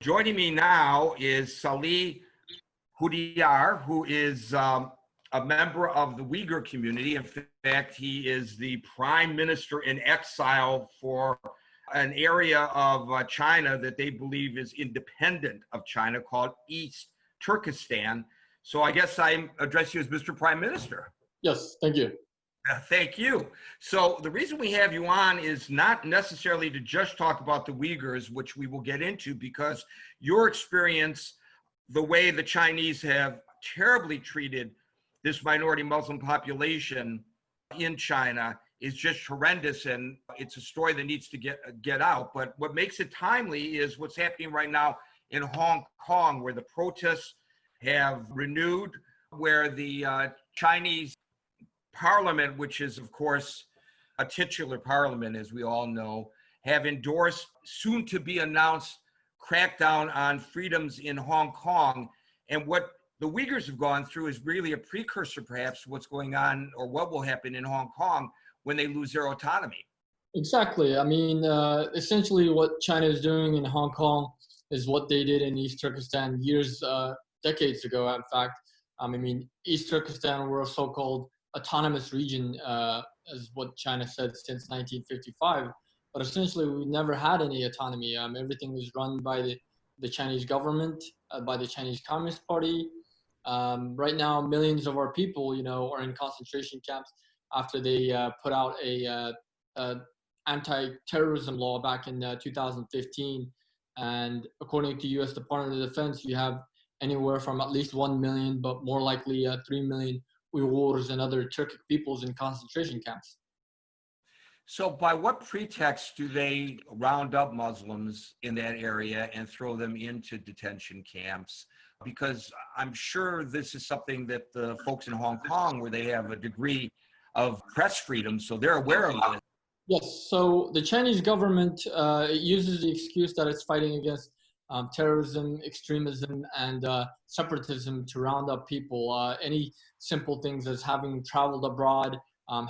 Joining me now is Salih Hudayar, who is a member of the Uyghur community. In fact, he is the prime minister in exile for an area of China that they believe is independent of China called East Turkistan. So I guess I address you as Mr. Prime Minister. Yes, thank you. Thank you. So the reason we have you on is not necessarily to just talk about the Uyghurs, which we will get into, because your experience, the way the Chinese have terribly treated this minority Muslim population in China is just horrendous, and it's a story that needs to get out. But what makes it timely is what's happening right now in Hong Kong, where the protests have renewed, where the Chinese Parliament, which is, of course, a titular parliament, as we all know, have endorsed soon to be announced crackdown on freedoms in Hong Kong. And what the Uyghurs have gone through is really a precursor, perhaps, to what's going on or what will happen in Hong Kong when they lose their autonomy. Exactly. I mean, essentially what China is doing in Hong Kong is what they did in East Turkestan decades ago, in fact. I mean, East Turkestan were a so-called autonomous region, as what China said, since 1955. But essentially, we never had any autonomy. Everything was run by the Chinese government, by the Chinese Communist Party. Right now, millions of our people, are in concentration camps after they put out a anti-terrorism law back in 2015. And according to U.S. Department of Defense, you have anywhere from at least 1 million, but more likely 3 million Uyghurs and other Turkic peoples in concentration camps. So by what pretext do they round up Muslims in that area and throw them into detention camps? Because I'm sure this is something that the folks in Hong Kong, where they have a degree of press freedom, so they're aware of this. Yes, so the Chinese government uses the excuse that it's fighting against terrorism, extremism, and separatism to round up people. Any simple things as having traveled abroad,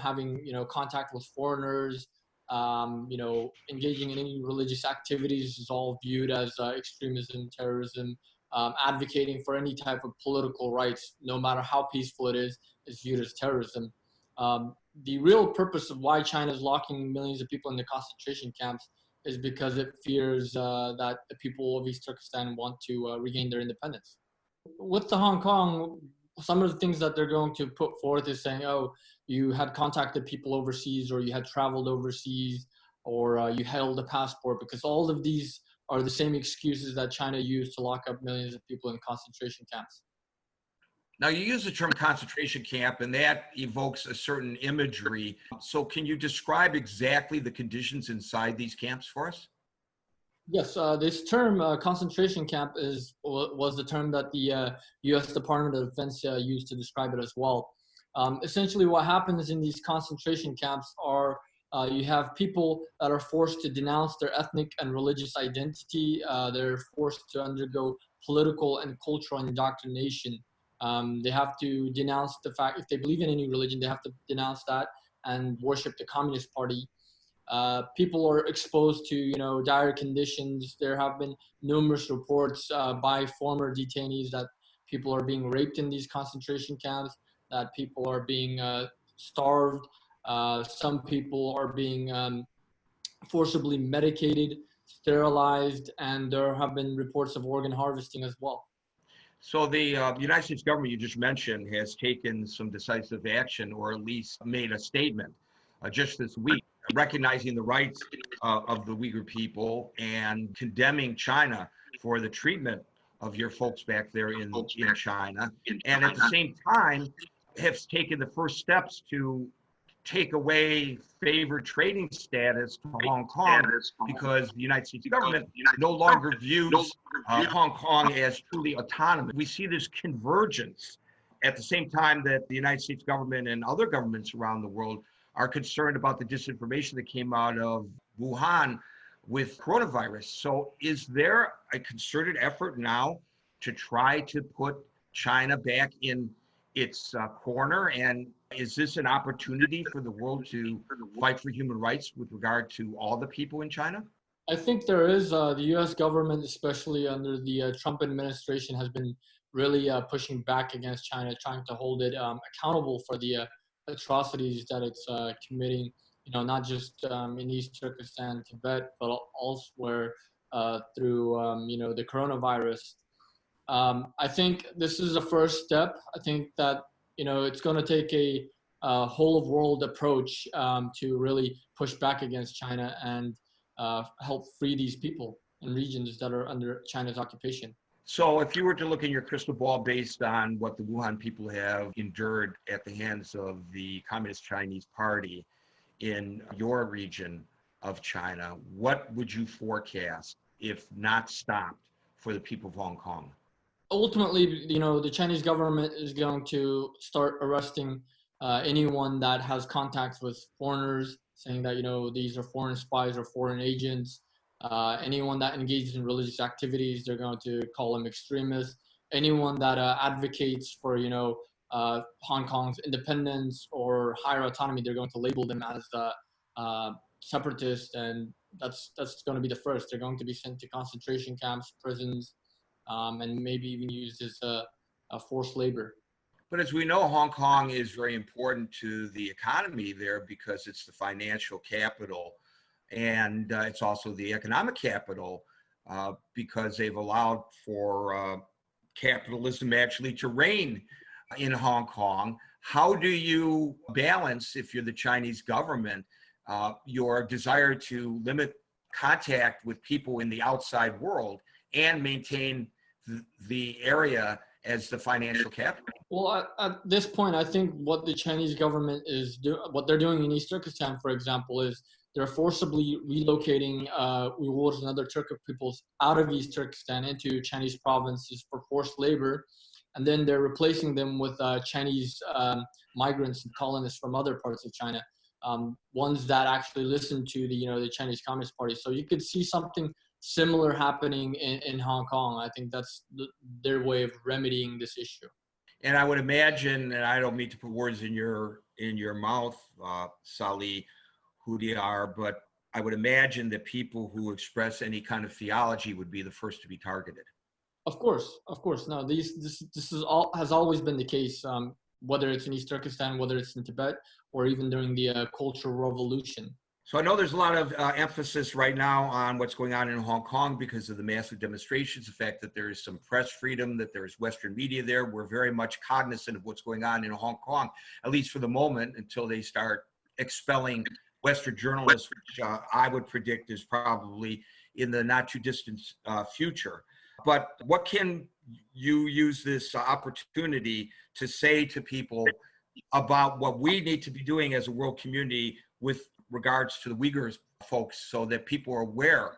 having contact with foreigners, engaging in any religious activities is all viewed as extremism, terrorism. Advocating for any type of political rights, no matter how peaceful it is viewed as terrorism. The real purpose of why China is locking millions of people in the concentration camps is because it fears that the people of East Turkestan want to regain their independence. With the Hong Kong, some of the things that they're going to put forth is saying, oh, you had contacted people overseas, or you had traveled overseas, or you held a passport, because all of these are the same excuses that China used to lock up millions of people in concentration camps. Now, you use the term concentration camp, and that evokes a certain imagery. So can you describe exactly the conditions inside these camps for us? Yes, this term, concentration camp, was the term that the U.S. Department of Defense used to describe it as well. Essentially, what happens in these concentration camps are you have people that are forced to denounce their ethnic and religious identity. They're forced to undergo political and cultural indoctrination. They have to denounce the fact, if they believe in any religion, they have to denounce that and worship the Communist Party. People are exposed to, dire conditions. There have been numerous reports by former detainees that people are being raped in these concentration camps, that people are being starved. Some people are being forcibly medicated, sterilized, and there have been reports of organ harvesting as well. So the United States government you just mentioned has taken some decisive action, or at least made a statement just this week, recognizing the rights of the Uyghur people and condemning China for the treatment of your folks back there in China. And at the same time, have taken the first steps to take away favored trading status to Hong Kong, because the United States government no longer views Hong Kong as truly autonomous. We see this convergence at the same time that the United States government and other governments around the world are concerned about the disinformation that came out of Wuhan with coronavirus. So is there a concerted effort now to try to put China back in its corner? And is this an opportunity for the world to fight for human rights with regard to all the people in China? I think there is. The U.S. government, especially under the Trump administration, has been really pushing back against China, trying to hold it accountable for the atrocities that it's committing. Not just in East Turkestan, Tibet, but elsewhere through the coronavirus. I think this is a first step. I think that it's going to take a whole of world approach to really push back against China and help free these people in regions that are under China's occupation. So if you were to look in your crystal ball based on what the Wuhan people have endured at the hands of the Communist Chinese Party in your region of China, what would you forecast, if not stopped, for the people of Hong Kong? Ultimately, the Chinese government is going to start arresting anyone that has contacts with foreigners, saying that these are foreign spies or foreign agents. Anyone that engages in religious activities, they're going to call them extremists. Anyone that advocates for Hong Kong's independence or higher autonomy, they're going to label them as separatists, and that's going to be the first. They're going to be sent to concentration camps, prisons, and maybe even used as a forced labor. But as we know, Hong Kong is very important to the economy there because it's the financial capital, and it's also the economic capital because they've allowed for capitalism actually to reign in Hong Kong. How do you balance, if you're the Chinese government, your desire to limit contact with people in the outside world and maintain the area as the financial capital? Well, at this point, I think what the Chinese government what they're doing in East Turkestan, for example, is they're forcibly relocating Uyghurs and other Turkic peoples out of East Turkestan into Chinese provinces for forced labor, and then they're replacing them with Chinese migrants and colonists from other parts of China, ones that actually listen to the Chinese Communist Party. So you could see something similar happening in Hong Kong. I think that's their way of remedying this issue. And I would imagine, and I don't mean to put words in your mouth, Salih Hudayar, but I would imagine that people who express any kind of theology would be the first to be targeted. Of course. No, this is has always been the case. Whether it's in East Turkestan, whether it's in Tibet, or even during the Cultural Revolution. So I know there's a lot of emphasis right now on what's going on in Hong Kong because of the massive demonstrations, the fact that there is some press freedom, that there's Western media there. We're very much cognizant of what's going on in Hong Kong, at least for the moment, until they start expelling Western journalists, which I would predict is probably in the not too distant future. But what can you use this opportunity to say to people about what we need to be doing as a world community with regards to the Uyghurs folks, so that people are aware,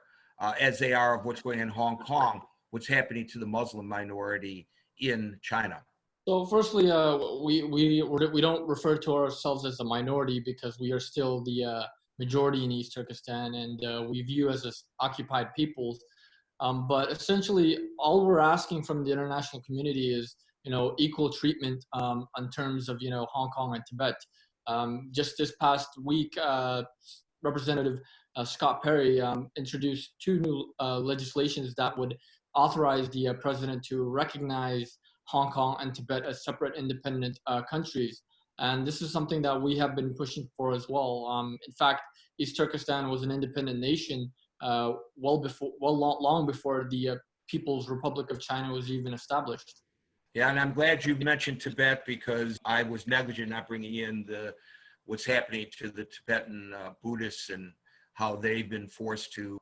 as they are, of what's going on in Hong Kong, what's happening to the Muslim minority in China? So firstly, we don't refer to ourselves as a minority because we are still the majority in East Turkestan, and we view us as occupied peoples. But essentially, all we're asking from the international community is equal treatment in terms of Hong Kong and Tibet. Just this past week, Representative Scott Perry introduced two new legislations that would authorize the president to recognize Hong Kong and Tibet as separate independent countries. And this is something that we have been pushing for as well. In fact, East Turkestan was an independent nation long before the People's Republic of China was even established. Yeah, and I'm glad you mentioned Tibet because I was negligent not bringing in what's happening to the Tibetan Buddhists and how they've been forced to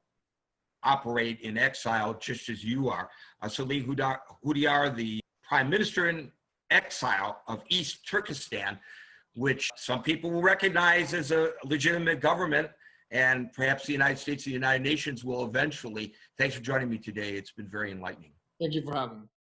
operate in exile, just as you are. Salih Hudayar, the Prime Minister in exile of East Turkestan, which some people will recognize as a legitimate government, and perhaps the United States and the United Nations will eventually. Thanks for joining me today. It's been very enlightening. Thank you for having me.